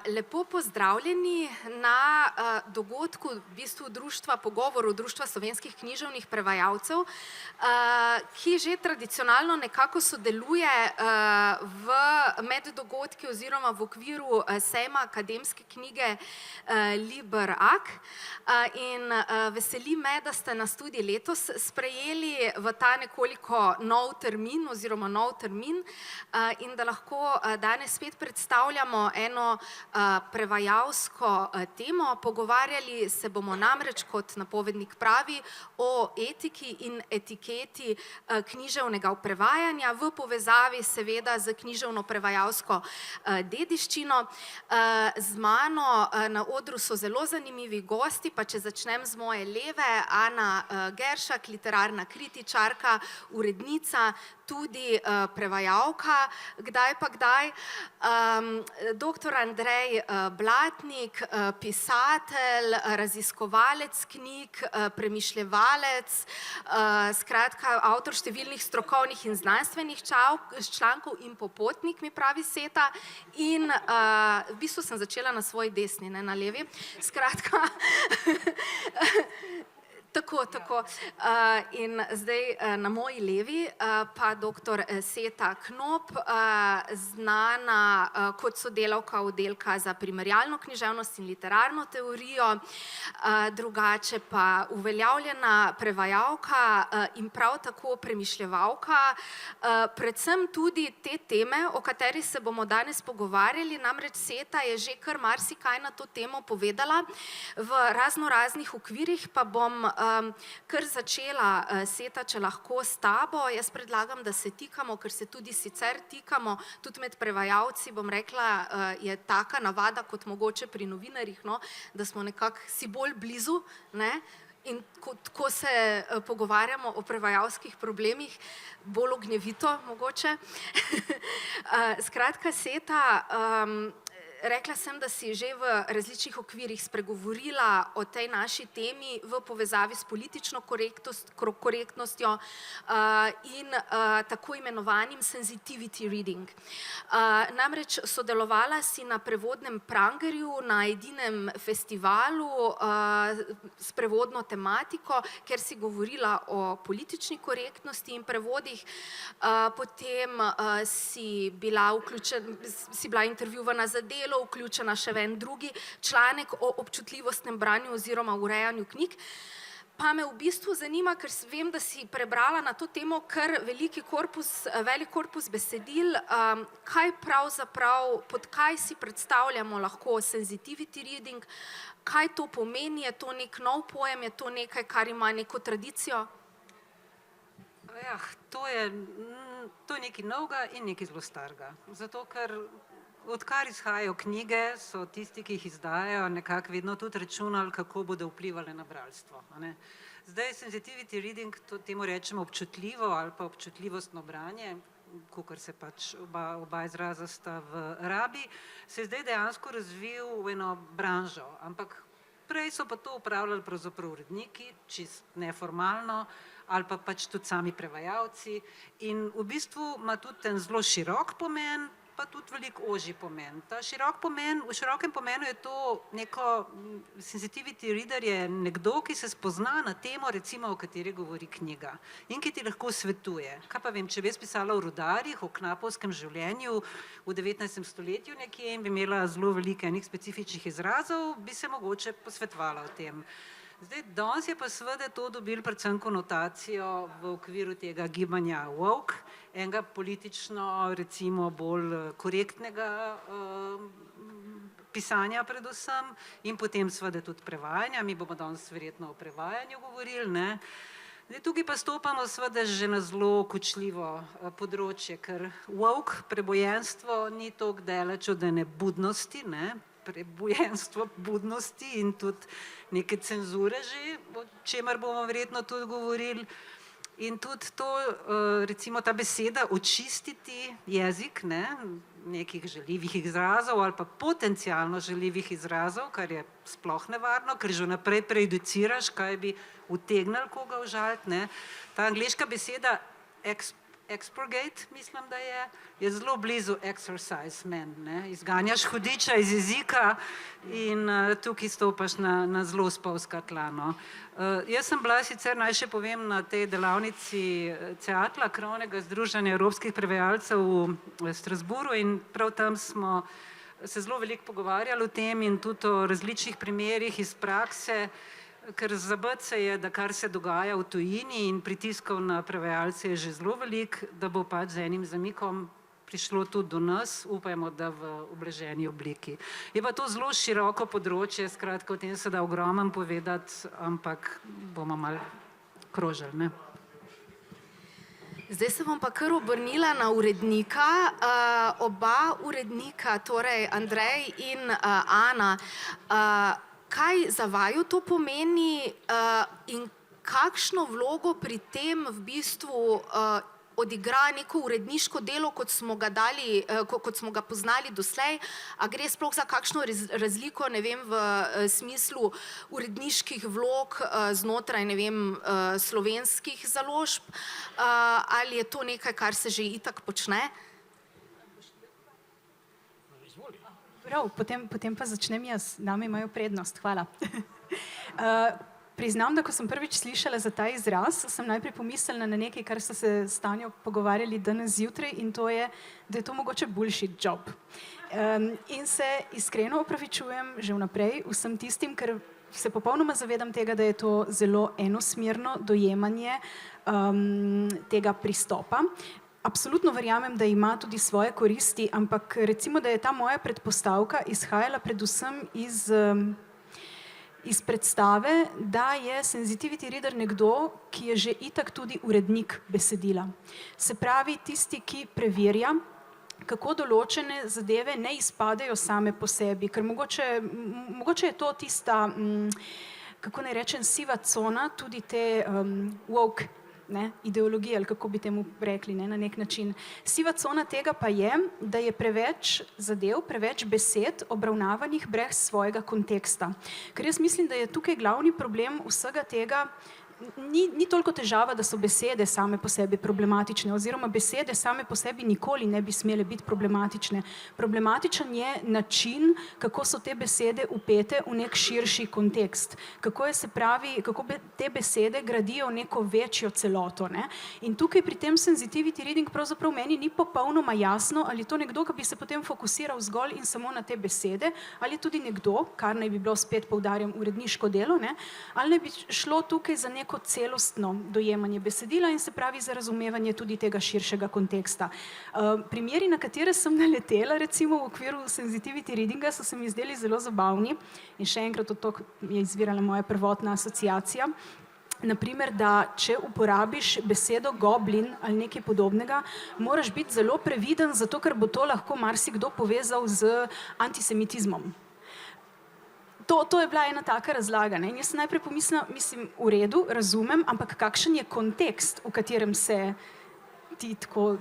Lepo pozdravljeni na dogodku v bistvu Društva Pogovorov, Društva slovenskih književnih prevajalcev, ki že tradicionalno nekako sodeluje med dogodki oziroma v okviru sejma akademske knjige Liber Ak. In veseli me, da ste nas tudi letos sprejeli v ta nekoliko nov termin oziroma nov termin in da lahko danes spet predstavljamo eno prevajalsko temo. Pogovarjali se bomo namreč, kot napovednik pravi, o etiki in etiketi književnega prevajanja v povezavi seveda z književno prevajalsko dediščino. Z mano na odru so zelo zanimivi gosti, pa če začnem z moje leve, Ana Geršak, literarna kritičarka, urednica, tudi prevajalka, kdaj pa kdaj, doktor Andrej Blatnik, pisatelj, raziskovalec knjig, premišljevalec, skratka avtor številnih strokovnih in znanstvenih člankov in popotnik, mi pravi Seta, in v bistvu sem začela na svoji desni, ne na levi, skratka, tako. In zdaj na moji levi pa doktor Seta Knop, znana kot sodelavka oddelka za primerjalno književnost in literarno teorijo, drugače pa uveljavljena prevajalka in prav tako premišljevalka, predvsem tudi te teme, o kateri se bomo danes pogovarjali, namreč Seta je že kar marsikaj na to temo povedala v raznoraznih okvirih, pa bom kar začela, Seta, če lahko s tabo. Jaz predlagam, da se tikamo, ker se tudi sicer tikamo, tudi med prevajalci, bom rekla, je taka navada kot mogoče pri novinarjih, no, da smo nekako si bolj blizu, ne, in ko se pogovarjamo o prevajalskih problemih, bolj ognjevito mogoče. Skratka, Seta, rekla sem, da si že v različnih okvirih spregovorila o tej naši temi v povezavi s politično korektnostjo in tako imenovanim sensitivity reading. Namreč sodelovala si na prevodnem Prangerju, na edinem festivalu s prevodno tematiko, kjer si govorila o politični korektnosti in prevodih, potem si bila intervjuvana za Delo, vključena še v en drugi članek o občutljivostnem branju oziroma urejanju knjig. Pa me v bistvu zanima, ker vem, da si prebrala na to temo kar velik korpus besedil, kaj pravzaprav, pod kaj si predstavljamo lahko sensitivity reading, kaj to pomeni, je to nek nov pojem, je to nekaj, kar ima neko tradicijo? To je nekaj novega in nekaj zelo starega. Zato, ker odkar izhajajo knjige, so tisti, ki jih izdajajo, nekako vedno tudi računali, kako bodo vplivali na bralstvo. Zdaj sensitivity reading, temu rečemo občutljivo ali pa občutljivostno branje, kakor se pač oba izraza sta v rabi, se je zdaj dejansko razvil v eno branžo, ampak prej so pa to upravljali pravzaprav uredniki, čisto neformalno, ali pa pač tudi sami prevajalci, in v bistvu ima tudi en zelo širok pomen, pa tudi veliko ožji pomen. V širokem pomenu je to neko, sensitivity reader je nekdo, ki se spozna na temo, recimo, o kateri govori knjiga in ki ti lahko svetuje. Kaj pa vem, če bi jaz pisala o rudarjih, o knapovskem življenju v 19. stoletju nekje in bi imela zelo veliko enih specifičnih izrazov, bi se mogoče posvetovala o tem. Zdaj, danes je pa seveda to dobilo predvsem konotacijo v okviru tega gibanja woke, enega politično, recimo, bolj korektnega pisanja predvsem in potem seveda tudi prevajanja, mi bomo danes verjetno o prevajanju govorili, ne. Zdaj, tukaj pa stopamo seveda že na zelo kočljivo področje, ker woke, prebojenstvo, ni toliko daleč od ene budnosti, ne, prebojenstvo budnosti in tudi neke cenzure že, o čemer bomo verjetno tudi govorili. In tudi to, recimo ta beseda očistiti jezik, ne, nekih žaljivih izrazov ali pa potencialno žaljivih izrazov, kar je sploh nevarno, ker že vnaprej prejudiciraš, kaj bi utegnili koga užaliti, ne. Ta angleška beseda Expurgate, mislim, da je zelo blizu exercise men, ne? Izganjaš hudiča iz jezika in tukaj stopaš na zelo spolzka tla, no. Jaz sem bila sicer, naj še povem, na tej delavnici CEATL-a, krovnega združenja evropskih prevajalcev v Strasbourgu, in prav tam smo se zelo veliko pogovarjali o tem in tudi o različnih primerih iz prakse, ker zabiti se je, da kar se dogaja v tujini in pritiskov na prevajalce je že zelo veliko, da bo pač z enim zamikom prišlo tudi do nas, upajmo, da v ublaženi obliki. Je pa to zelo široko področje, skratka, o tem se da ogromno povedati, ampak bomo malo krožili, ne. Zdaj se bom pa kar obrnila na urednika. Oba urednika, torej Andrej in Ana, kaj za vaju to pomeni in kakšno vlogo pri tem v bistvu odigra neko uredniško delo, kot smo ga poznali doslej? A gre sploh za kakšno razliko, ne vem, v smislu uredniških vlog znotraj, ne vem, slovenskih založb, ali je to nekaj, kar se že itak počne? Prav, potem pa začnem jaz, name imajo prednost, hvala. Priznam, da ko sem prvič slišala za ta izraz, sem najprej pomislila na nekaj, kar so se s Tanjo pogovarjali danes zjutraj, in to je, da je to mogoče bullshit job. In se iskreno opravičujem že vnaprej vsem tistim, ker se popolnoma zavedam tega, da je to zelo enosmerno dojemanje tega pristopa. Absolutno verjamem, da ima tudi svoje koristi, ampak recimo, da je ta moja predpostavka izhajala predvsem iz predstave, da je sensitivity reader nekdo, ki je že itak tudi urednik besedila. Se pravi, tisti, ki preverja, kako določene zadeve ne izpadejo same po sebi, ker mogoče je to tista, kako naj rečem, siva cona tudi te woke ideologije, ali kako bi temu rekli, na nek način. Siva cona tega pa je, da je preveč zadev, preveč besed obravnavanih brez svojega konteksta. Ker jaz mislim, da je tukaj glavni problem vsega tega, ni toliko težava, da so besede same po sebi problematične, oziroma besede same po sebi nikoli ne bi smele biti problematične. Problematičen je način, kako so te besede vpete v nek širši kontekst. Kako te besede gradijo neko večjo celoto, ne? In tukaj pri tem sensitivity reading pravzaprav meni ni popolnoma jasno, ali je to nekdo, ki bi se potem fokusiral zgolj in samo na te besede, ali tudi nekdo, kar naj bi bilo, spet poudarjam, uredniško delo, ne? Ali naj bi šlo tukaj za neko celostno dojemanje besedila in se pravi za razumevanje tudi tega širšega konteksta. Primeri, na katere sem naletela, recimo v okviru sensitivity readinga, so se mi zdeli zelo zabavni in še enkrat od tega je izvirala moja prvotna asociacija. Naprimer, da če uporabiš besedo goblin ali nekaj podobnega, moraš biti zelo previden, zato ker bo to lahko marsikdo povezal z antisemitizmom. To je bila ena taka razlaga, ne? In jaz sem najprej pomislila, mislim, v redu, razumem, ampak kakšen je kontekst, v katerem se ti tako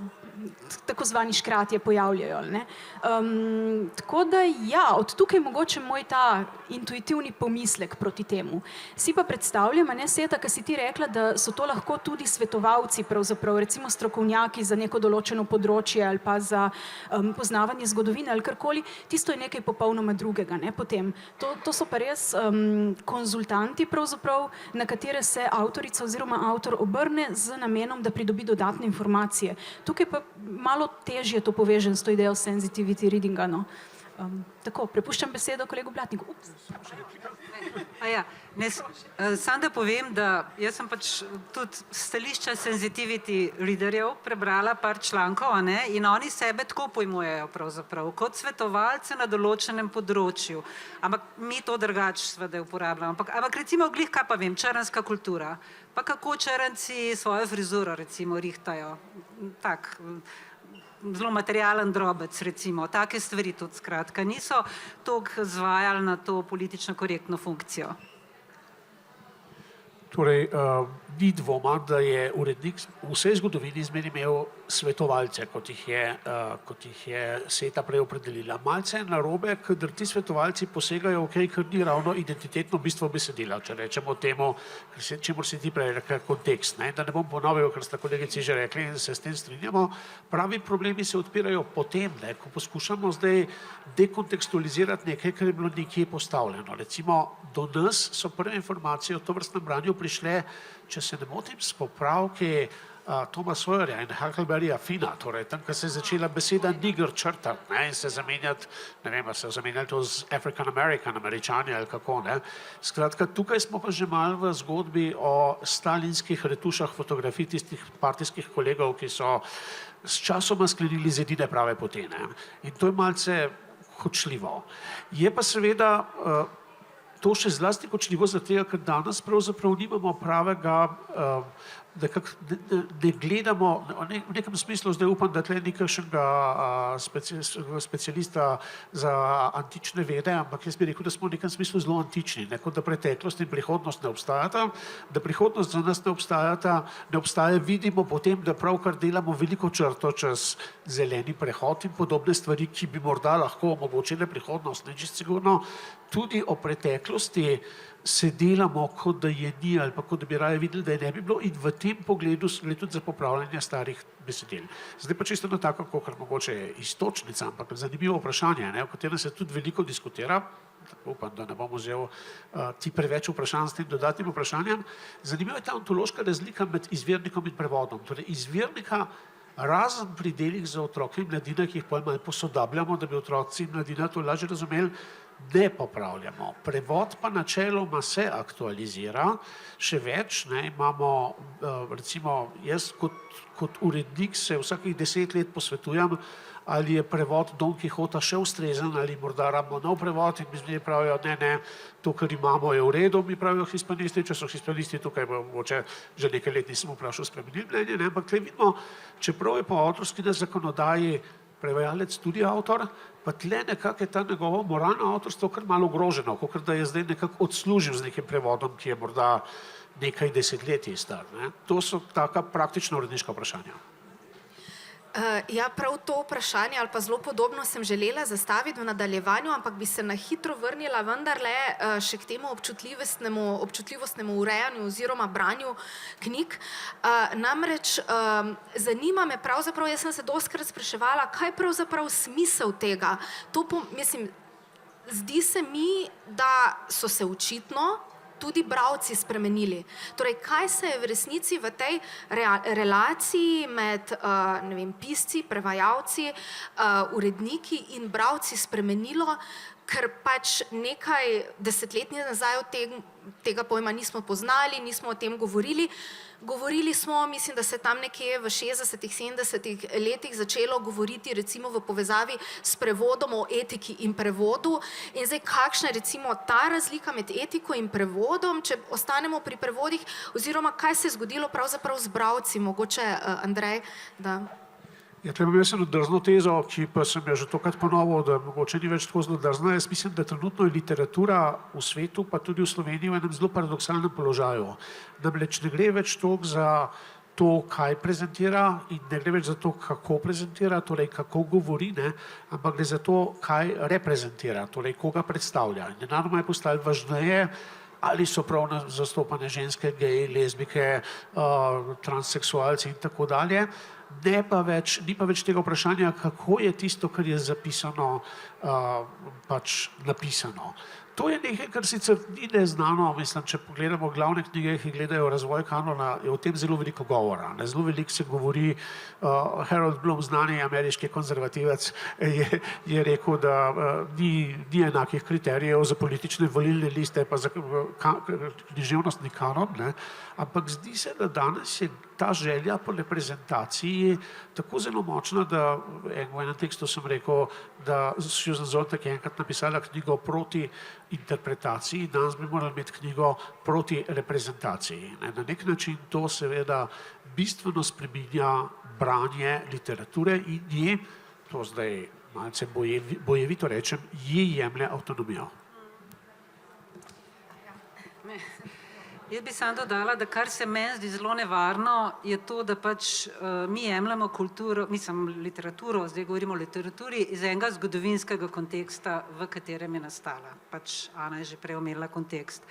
zvani škratje pojavljajo, ne? Tako da ja, od tukaj mogoče moj ta intuitivni pomislek proti temu. Si pa predstavljam, a ne, Seta, ki si ti rekla, da so to lahko tudi svetovalci, pravzaprav, recimo strokovnjaki za neko določeno področje ali pa za poznavanje zgodovine ali karkoli, tisto je nekaj popolnoma drugega, ne, potem. To so pa res konzultanti, pravzaprav, na katere se avtorica oziroma avtor obrne z namenom, da pridobi dodatne informacije. Tukaj pa malo težje to povežem s to idejo sensitivity readinga, no. Tako, prepuščam besedo kolegu Blatniku. Samo da povem, da jaz sem pač tudi stališča sensitivity readerjev prebrala par člankov, a ne, in oni sebe tako pojmujejo pravzaprav, kot svetovalce na določenem področju. Ampak mi to drugače seveda uporabljamo. Ampak recimo glih, kaj pa vem, črnska kultura. Pa kako črnci svojo frizuro recimo rihtajo. Tak, zelo materialen drobec, recimo, take stvari tudi, skratka, niso toliko zvajali na to politično korektno funkcijo. Torej, ni dvoma, da je urednik v vsej zgodovini zmeri imel svetovalce, kot jih je Seta prej opredelila. Malce je narobe, ker ti svetovalci posegajo v kaj, kar ni ravno identitetno bistvo besedila, če rečemo temu, čemur si ti prej rekel kontekst. Da ne bom ponovil, kar sta kolegici že rekli in se s tem strinjamo. Pravi problemi se odpirajo potem, ko poskušamo zdaj dekontekstualizirati nekaj, kar je bilo nekje postavljeno. Recimo, do nas so prve informacije o tovrstnem branju prišle, če se ne motim, s popravki Toma Sawyerja in Huckleberryja Finna, torej tam, ko se je začela beseda nigger črtati in se zamenjati, ne vem, se je zamenjali to z African American, Američani ali kako, ne. Skratka, tukaj smo pa že malo v zgodbi o stalinskih retušah fotografij tistih partijskih kolegov, ki so s časoma sklenili z edine prave poti, ne. In to je malce kočljivo. Je pa seveda to še zlasti kočljivo zato, ker danes pravzaprav nimamo pravega, ne gledamo, v nekem smislu zdaj upam, da tle ni kakšnega specialista za antične vede, ampak jaz bi rekel, da smo v nekem smislu zelo antični, kot da preteklost in prihodnost ne obstajata, da prihodnost za nas ne obstaja, vidimo potem, da pravkar delamo veliko črto čez zeleni prehod in podobne stvari, ki bi morda lahko omogočile prihodnost, ne čisto sigurno. Tudi o preteklosti se delamo, kot da je ni ali pa kot da bi raje videli, da je ne bi bilo in v tem pogledu gre tudi za popravljanje starih besedil. Zdaj pa čisto tako, kakor mogoče je istočnica, ampak zanimivo vprašanje, o katerem se tudi veliko diskutira, upam, da ne bom vzel ti preveč vprašanj s tem dodatnim vprašanjem. Zanimiva je ta ontološka razlika med izvirnikom in prevodom. Torej izvirnika razen pri delih za otroke in mladine, ki jih malo posodabljamo, da bi otroci in mladina to lažje razumeli, ne popravljamo. Prevod pa načeloma se aktualizira, še več, imamo, recimo, jaz kot urednik se vsakih 10 let posvetujem, ali je prevod Don Quixota še ustrezen, ali morda rabimo nov prevod in mi pravijo, ne, to, kar imamo, je v redu, mi pravijo hispanisti, če so hispanisti tukaj, mogoče že nekaj let nisem vprašal spremenili mnenje, ampak tle vidimo, čeprav je po avtorski zakonodaji prevajalec tudi avtor, pa tle nekako je ta njegovo moralno avtorstvo kar malo ogroženo, kakor da je zdaj nekako odslužil z nekim prevodom, ki je morda nekaj desetletij star. To so taka praktično uredniška vprašanja. Ja, prav to vprašanje ali pa zelo podobno sem želela zastaviti v nadaljevanju, ampak bi se na hitro vrnila vendarle še k temu občutljivostnemu urejanju oziroma branju knjig. Namreč zanima me pravzaprav, jaz sem se dostikrat spraševala, kaj je pravzaprav smisel tega. Mislim, zdi se mi, da so se očitno tudi bralci spremenili. Torej, kaj se je v resnici v tej relaciji med, ne vem, pisci, prevajalci, uredniki in bralci spremenilo, ker pač nekaj desetletij nazaj tega pojma nismo poznali, nismo o tem govorili. Govorili smo, mislim, da se tam nekje v 60-ih, 70-ih letih začelo govoriti recimo v povezavi s prevodom o etiki in prevodu. In zdaj, kakšna je recimo ta razlika med etiko in prevodom, če ostanemo pri prevodih, oziroma kaj se je zgodilo pravzaprav z bralci, mogoče Andrej, da... Ja, to imam jaz eno drzno tezo, ki pa sem jo že tokrat ponovil, da mogoče ni več tako zelo drzna. Jaz mislim, da trenutno je literatura v svetu, pa tudi v Sloveniji, v enem zelo paradoksalnem položaju. Namreč ne gre več toliko za to, kaj prezentira in ne gre več za to, kako prezentira, torej kako govori, ampak gre za to, kaj reprezentira, torej koga predstavlja. In nenadoma je postalo važneje, ali so prav zastopane ženske, geji, lezbike, transseksualci in tako dalje. Ni pa več tega vprašanja, kako je tisto, kar je zapisano, pač napisano. To je nekaj, kar sicer ni neznano, mislim, če pogledamo glavne knjige, ki gledajo razvoj kanona, je o tem zelo veliko govora. Zelo veliko se govori, Harold Bloom, znani ameriški konzervativec, je rekel, da ni enakih kriterijev za politične volilne liste, pa za književnostni kanon, ampak zdi se, da danes je ta želja po reprezentaciji tako zelo močna, da v enem tekstu sem rekel, da Susan Sontag je enkrat napisala knjigo proti interpretaciji, danes bi morali imeti knjigo proti reprezentaciji. Na nek način to seveda bistveno spreminja branje literature in ji, to zdaj malce bojevito rečem, ji jemlje avtonomijo. Jaz bi samo dodala, da kar se meni zdi zelo nevarno, je to, da pač mi jemljemo kulturo, literaturo, zdaj govorimo o literaturi, iz enega zgodovinskega konteksta, v katerem je nastala. Pač Ana je že prej omenila kontekst.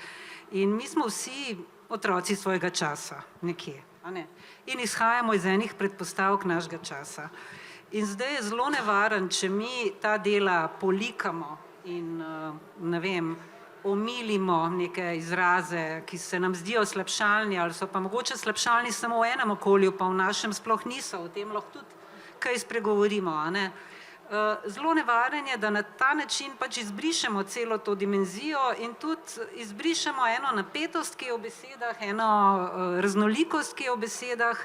In mi smo vsi otroci svojega časa, nekje. A ne? In izhajamo iz enih predpostavk našega časa. In zdaj je zelo nevaren, če mi ta dela polikamo in, ne vem, omilimo neke izraze, ki se nam zdijo slabšalni, ali so pa mogoče slabšalni samo v enem okolju, pa v našem sploh niso, o tem lahko tudi kaj spregovorimo, a ne. Zelo nevaren je, da na ta način pač izbrišemo celo to dimenzijo in tudi izbrišemo eno napetost, ki je v besedah, eno raznolikost, ki je v besedah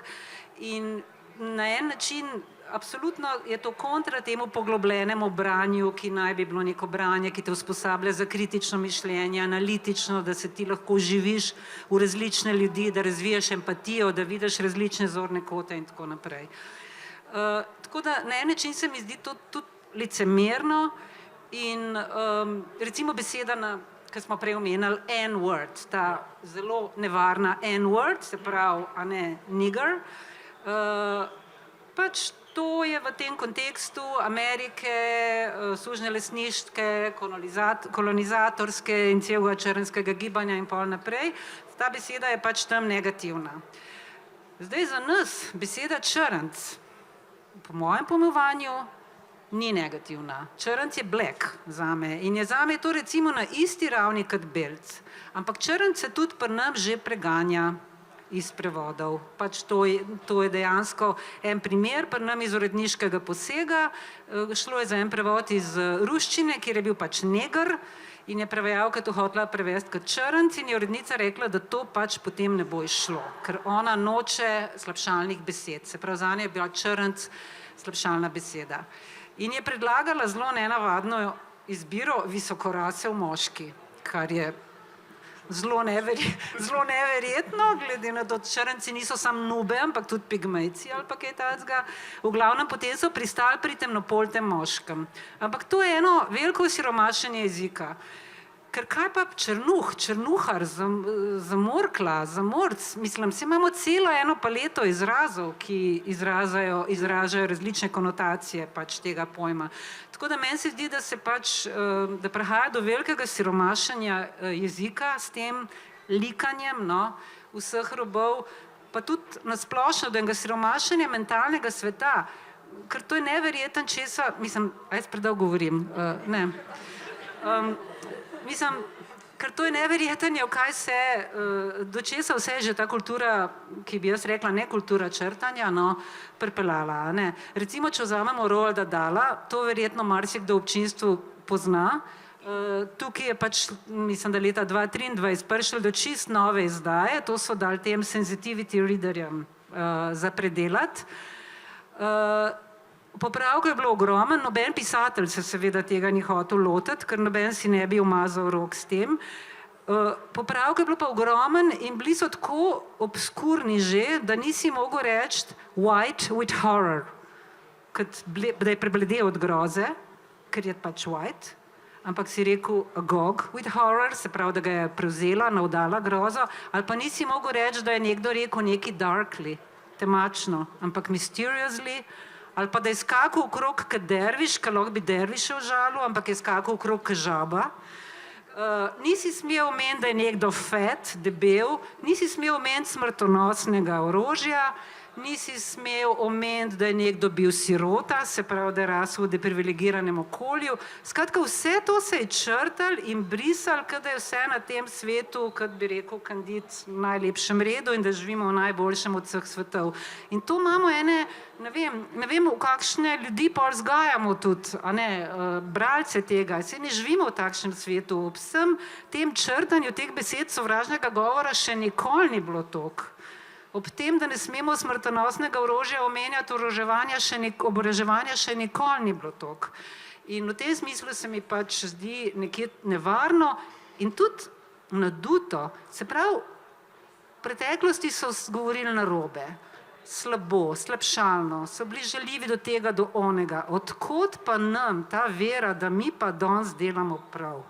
in na en način absolutno je to kontra temu poglobljenemu branju, ki naj bi bilo neko branje, ki te usposablja za kritično mišljenje, analitično, da se ti lahko vživiš v različne ljudi, da razviješ empatijo, da vidiš različne zorne kote in tako naprej. Tako da na en način se mi zdi to tudi licemerno in recimo beseda, ki smo prej omenili, N-word, ta zelo nevarna N-word, se pravi, a ne, nigger, pač to je v tem kontekstu Amerike, sužnjelastniške, kolonizatorske in celega črnskega gibanja in pol naprej, ta beseda je pač tam negativna. Zdaj za nas beseda črnc, po mojem pojmovanju, ni negativna. Črnc je black zame in je zame to recimo na isti ravni kot belc. Ampak črnc se tudi pri nam že preganja iz prevodov. Pač to je dejansko en primer pri nam iz uredniškega posega. Šlo je za en prevod iz ruščine, kjer je bil pač neger in je prevajalka to hotela prevesti kot črnc in je urednica rekla, da to pač potem ne bo izšlo, ker ona noče slabšalnih besed. Se pravi, zanje je bila črnc slabšalna beseda. In je predlagala zelo nenavadno izbiro visokorasel moški, kar je zelo neverjetno, glede na to, črnci niso samo nube, ampak tudi pigmejci ali pa kaj takega. V glavnem potem so pristali pri temnopoltem moškem. Ampak to je eno veliko osiromašenje jezika. Ker kaj pa črnuhar, zamorkla, zamorc, mislim, saj imamo celo eno paleto izrazov, ki izražajo različne konotacije pač tega pojma. Tako da meni se zdi, da se pač, da prihaja do velikega siromašenja jezika s tem likanjem, no, vseh robov, pa tudi nasplošno do enega siromašenja mentalnega sveta, ker to je neverjeten česa, mislim, jaz predolgo govorim, ne. Mislim, ker to je neverjetanje, v kaj se, do česa vse je že ta kultura, ki bi jaz rekla, ne kultura črtanja, no, pripeljala, ne. Recimo, če vzamemo Roalda Dahla, to verjetno marsikdo v občinstvu pozna, tukaj je pač, mislim, da leta 2023 prišlo do čist nove izdaje, to so dali tem sensitivity readerjem za predelati. Popravkov je bilo ogromen, noben pisatelj se seveda tega ni hotel lotiti, ker noben si ne bi umazal rok s tem. Popravkov je bilo pa ogromen in bili so tako obskurni že, da nisi mogel reči white with horror, da je prebledel od groze, ker je pač white, ampak si rekel agog with horror, se pravi, da ga je prevzela, navdala grozo, ali pa nisi mogel reči, da je nekdo rekel neki darkly, temačno, ampak mysteriously, ali pa da je skakal okrog kot derviš, ker lahko bi derviše užalil, ampak je skakal okrog kot žaba. Nisi smel omeniti, da je nekdo fat, debel, nisi smel omeniti smrtonosnega orožja, nisi smel omeniti, da je nekdo bil sirota, se pravi, da je rasel v deprivilegiranem okolju. Skratka, vse to se je črtalo in brisalo, kot da je vse na tem svetu, kot bi rekel Kandid, v najlepšem redu in da živimo v najboljšem od vseh svetov. In to imamo ene, ne vem, v kakšne ljudi pol vzgajamo tudi, a ne, bralce tega. Saj ne živimo v takšnem svetu. Ob vsem tem črtanju teh besed sovražnega govora še nikoli ni bilo toliko. Ob tem, da ne smemo smrtonosnega orožja omenjati, oboroževanja še nikoli ni bilo toliko. In v tem smislu se mi pač zdi nekje nevarno in tudi naduto. Se pravi, v preteklosti so govorili narobe, slabo, slabšalno, so bili žaljivi do tega, do onega. Odkot pa nam ta vera, da mi pa danes delamo prav?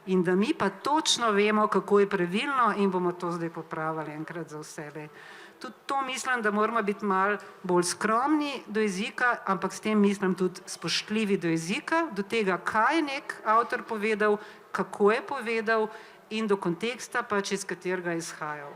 in da mi pa točno vemo, kako je pravilno in bomo to zdaj popravili enkrat za vselej. Tudi to mislim, da moramo biti malo bolj skromni do jezika, ampak s tem mislim tudi spoštljivi do jezika, do tega, kaj je nek avtor povedal, kako je povedal in do konteksta, pač iz katerega je izhajal.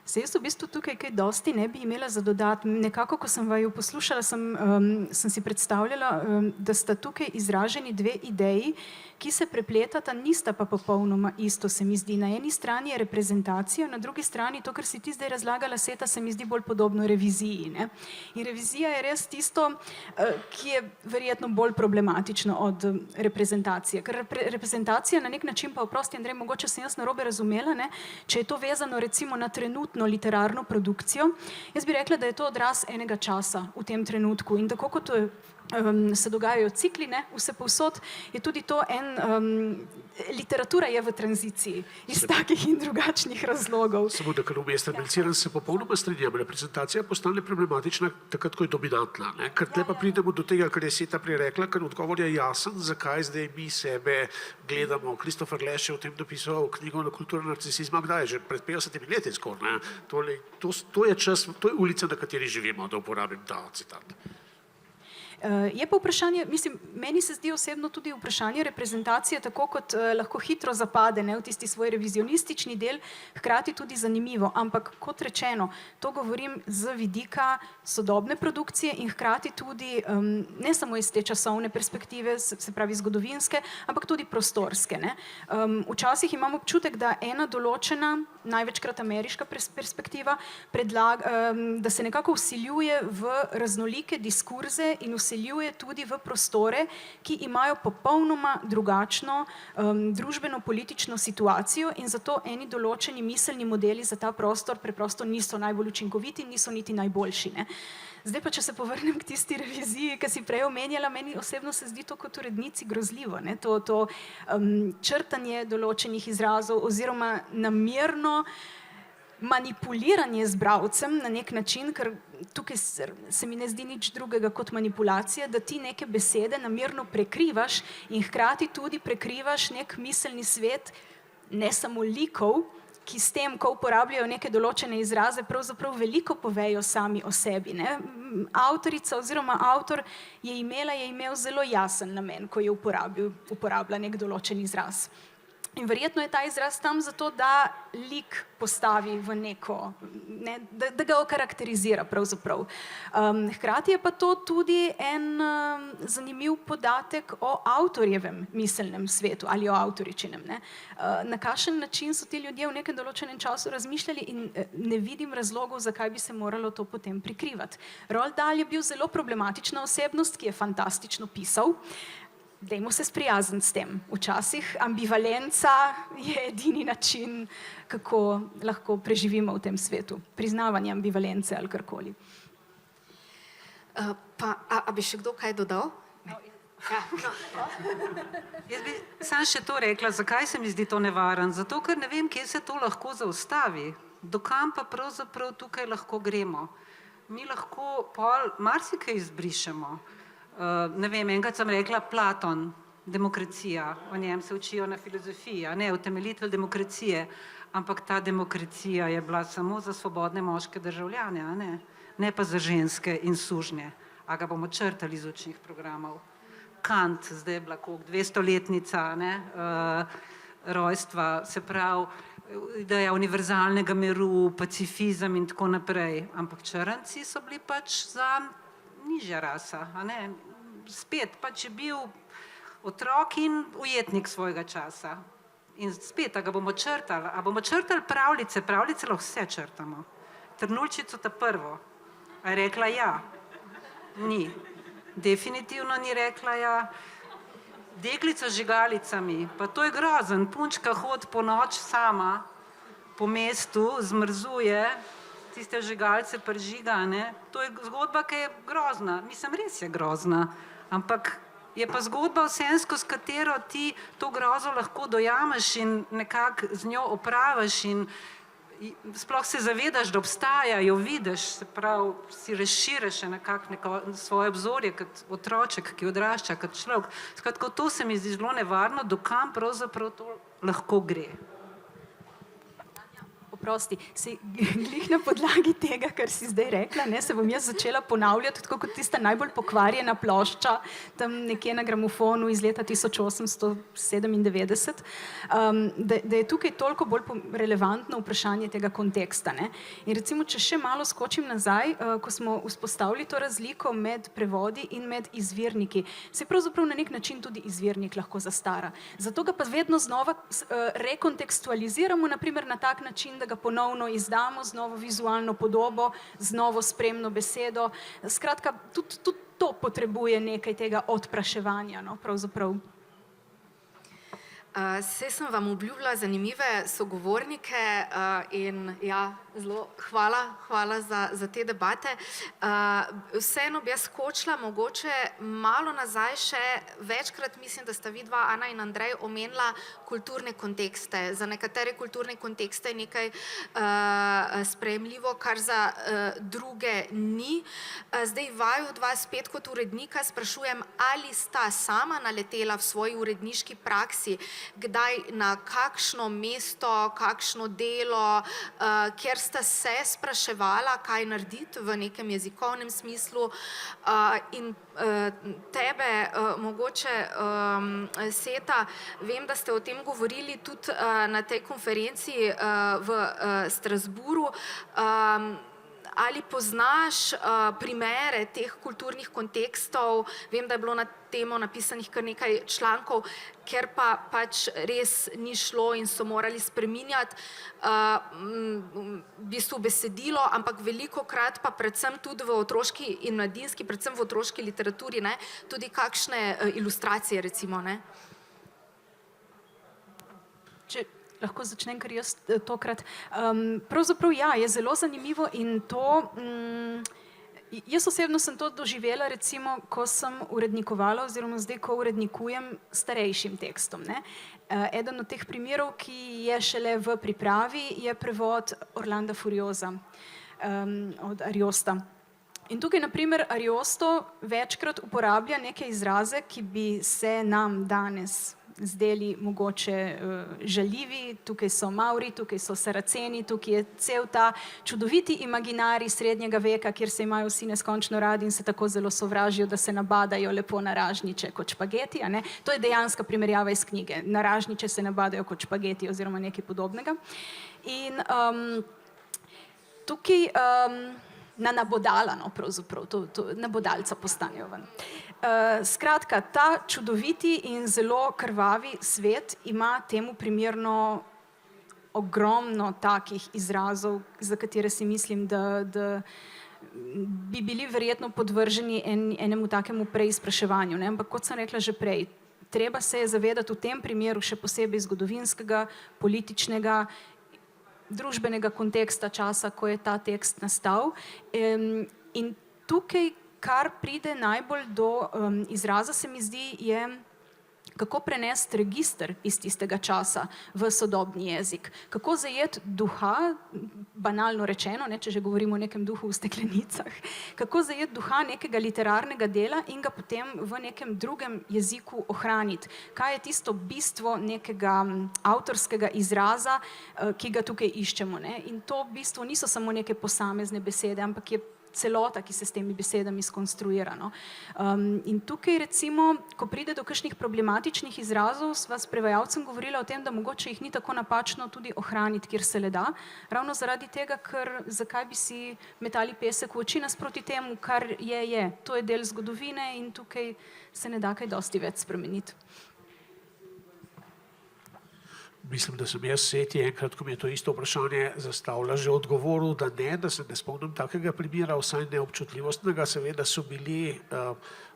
Se jaz v bistvu tukaj kaj dosti ne bi imela za dodati. Nekako, ko sem vaju poslušala, sem si predstavljala, da sta tukaj izraženi dve ideji, ki se prepletata, nista pa popolnoma isto, se mi zdi. Na eni strani je reprezentacija, na drugi strani to, kar si ti zdaj razlagala, Seta, se mi zdi bolj podobno reviziji. Ne? In revizija je res tisto, ki je verjetno bolj problematično od reprezentacije. Ker reprezentacija na nek način, pa oprosti, Andrej, mogoče sem jaz narobe razumela, ne? Če je to vezano recimo na trenutno literarno produkcijo, jaz bi rekla, da je to odraz enega časa v tem trenutku. In tako kot se dogajajo cikli, ne, vse povsod, je tudi to literatura je v tranziciji iz takih in drugačnih razlogov. Samo da kar umestim, se popolnoma strinjam, reprezentacija postane problematična takrat, ko je dominantna. Ne? Ker tle pa pridemo do tega, kar je Seta prej rekla, ker odgovor je jasen, zakaj zdaj mi sebe gledamo. Kristofer Leš je o tem napisal knjigo na kulturo narcisizma, kdaj je že pred 50 leti skoraj. To je čas, to je ulica, na kateri živimo, da uporabim ta citat. Je pa vprašanje, mislim, meni se zdi osebno tudi vprašanje reprezentacije, tako kot lahko hitro zapade, ne, v tisti svoj revizionistični del, hkrati tudi zanimivo, ampak kot rečeno, to govorim z vidika sodobne produkcije in hkrati tudi ne samo iz te časovne perspektive, se pravi zgodovinske, ampak tudi prostorske. Ne. Včasih imam občutek, da ena določena, največkrat ameriška perspektiva, da se nekako vsiljuje v raznolike diskurze in vsiljuje tudi v prostore, ki imajo popolnoma drugačno družbeno-politično situacijo in zato eni določeni miselni modeli za ta prostor preprosto niso najbolj učinkoviti, niso niti najboljši. Ne. Zdaj pa, če se povrnem k tisti reviziji, ki si prej omenjala, meni osebno se zdi to kot urednici grozljivo. Ne? To črtanje določenih izrazov oziroma namerno manipuliranje z bralcem na nek način, ker tukaj se mi ne zdi nič drugega kot manipulacija, da ti neke besede namerno prekrivaš in hkrati tudi prekrivaš nek miselni svet, ne samo likov, ki s tem, ko uporabljajo neke določene izraze, pravzaprav veliko povejo sami o sebi. Ne? Avtorica oziroma avtor je imel zelo jasen namen, ko je uporablja nek določen izraz. In verjetno je ta izraz tam zato, da lik postavi v neko, ne, da ga okarakterizira pravzaprav. Hkrati je pa to tudi en zanimiv podatek o avtorjevem miselnem svetu ali o avtoričinem. Ne. Na kakšen način so ti ljudje v nekem določenem času razmišljali in ne vidim razlogov, zakaj bi se moralo to potem prikrivati. Roald Dahl je bil zelo problematična osebnost, ki je fantastično pisal. Dajmo se sprijazniti s tem. Včasih ambivalenca je edini način, kako lahko preživimo v tem svetu. Priznavanje ambivalence ali karkoli. A bi še kdo kaj dodal? Jaz bi samo še to rekla, zakaj se mi zdi to nevaren. Zato, ker ne vem, kje se to lahko zaustavi. Do kam pa pravzaprav tukaj lahko gremo. Mi lahko marsikaj izbrišemo. Ne vem, enkrat sem rekla Platon, demokracija, o njem se učijo na filozofiji, ne, utemeljitelj demokracije, ampak ta demokracija je bila samo za svobodne moške državljane, ne pa za ženske in sužnje. A ga bomo črtali iz učnih programov. Kant, zdaj je bila koliko, 200-letnica rojstva, se pravi, ideja univerzalnega miru, pacifizem in tako naprej, ampak črnci so bili pač za nižja rasa, a ne? Spet pač je bil otrok in ujetnik svojega časa. In spet, a ga bomo črtali? A bomo črtali pravljice? Pravljice lahko vse črtamo. Trnulčico ta prvo. A je rekla ja? Ni. Definitivno ni rekla ja. Deklica z žigalicami, pa to je grozen. Punčka hodi po noč sama po mestu, zmrzuje, tiste žigalce prižiga, ne? To je zgodba, ki je grozna. Mislim, res je grozna, ampak je pa zgodba vseeno, s katero ti to grozo lahko dojameš in nekako z njo opraviš in sploh se zavedaš, da obstaja, jo vidiš, se pravi, si razširiš nekako svoje obzorje kot otroček, ki odrašča, kot človek. Skratka, to se mi zdi zelo nevarno, dokam pravzaprav to lahko gre. Oprosti, se glih na podlagi tega, kar si zdaj rekla, ne, se bom jaz začela ponavljati, tako kot tista najbolj pokvarjena plošča, tam nekje na gramofonu iz leta 1897, da je tukaj toliko bolj relevantno vprašanje tega konteksta. Ne. In recimo, če še malo skočim nazaj, ko smo vzpostavili to razliko med prevodi in med izvirniki, se pravzaprav na nek način tudi izvirnik lahko zastara. Zato ga pa vedno znova rekontekstualiziramo, naprimer na tak način, da ga ponovno izdamo z novo vizualno podobo, z novo spremno besedo. Skratka, tudi to potrebuje nekaj tega odpraševanja, no, pravzaprav. Saj sem vam obljubila zanimive sogovornike in ja, zelo hvala za te debate. Vseeno bi jaz skočila mogoče malo nazaj še večkrat, mislim, da sta vidva, Ana in Andrej, omenila kulturne kontekste. Za nekatere kulturne kontekste je nekaj sprejemljivo, kar za druge ni. Zdaj vaju dva spet kot urednika sprašujem, ali sta sama naletela v svoji uredniški praksi, kdaj na kakšno mesto, kakšno delo, kjer sta se spraševala, kaj narediti v nekem jezikovnem smislu, in tebe, mogoče Seta, vem, da ste o tem govorili tudi na tej konferenciji v Strasbourgu. Ali poznaš primere teh kulturnih kontekstov? Vem, da je bilo na temo napisanih kar nekaj člankov, ker pa pač res ni šlo in so morali spreminjati v bistvu besedilo, ampak velikokrat pa predvsem tudi v otroški in mladinski, predvsem v otroški literaturi, ne, tudi kakšne ilustracije recimo, ne? Lahko začnem, ker jaz tokrat. Pravzaprav ja, je zelo zanimivo in to, jaz osebno sem to doživela, recimo, ko sem urednikovala oziroma zdaj, ko urednikujem starejšim tekstom, ne. Eden od teh primerov, ki je šele v pripravi, je prevod Orlanda Furiosa od Ariosta. In tukaj, na primer, Ariosto večkrat uporablja neke izraze, ki bi se nam danes zdeli mogoče žaljivi. Tukaj so Mauri, tukaj so Saraceni, tukaj je cel ta čudoviti imaginarij srednjega veka, kjer se imajo vsi neskončno radi in se tako zelo sovražijo, da se nabadajo lepo na ražnjiče kot špageti, a ne. To je dejanska primerjava iz knjige. Na ražnjiče se nabadajo kot špageti oziroma nekaj podobnega. In tukaj na nabodala, no, pravzaprav, na bodalca postanejo ven. Skratka, ta čudoviti in zelo krvavi svet ima temu primerno ogromno takih izrazov, za katere si mislim, da bi bili verjetno podvrženi enemu takemu preizpraševanju, ne? Ampak kot sem rekla že prej, treba se je zavedati v tem primeru še posebej zgodovinskega, političnega, družbenega konteksta časa, ko je ta tekst nastal. In tukaj, kar pride najbolj do izraza, se mi zdi, je kako prenesti register iz tistega časa v sodobni jezik. Kako zajeti duha, banalno rečeno, ne, če že govorimo o nekem duhu v steklenicah, kako zajeti duha nekega literarnega dela in ga potem v nekem drugem jeziku ohraniti. Kaj je tisto bistvo nekega avtorskega izraza, ki ga tukaj iščemo, ne? In to v bistvu niso samo neke posamezne besede, ampak je celota, ki se s temi besedami skonstruira, no. In tukaj recimo, ko pride do kakšnih problematičnih izrazov, sva s prevajalcem govorila o tem, da mogoče jih ni tako napačno tudi ohraniti, kjer se le da. Ravno zaradi tega, ker zakaj bi si metali pesek v oči nasproti temu, kar je. To je del zgodovine in tukaj se ne da kaj dosti več spremeniti. Mislim, da sem jaz Seti enkrat, ko mi je to isto vprašanje zastavila, že odgovoril, da se ne spomnim takega primera, vsaj neobčutljivostnega. Seveda so bili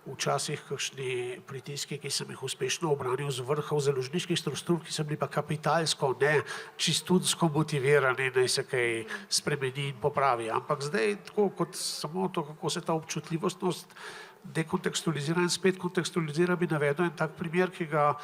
včasih kakšni pritiski, ki sem jih uspešno obranil z vrhov založniških struktur, ki so bili pa kapitalsko, ne čistunsko motivirani, naj se kaj spremeni in popravi. Ampak zdaj, tako kot samo to, kako se ta občutljivostnost dekontekstualizira in spet kontekstualizira, bi navedel en tak primer, ki ga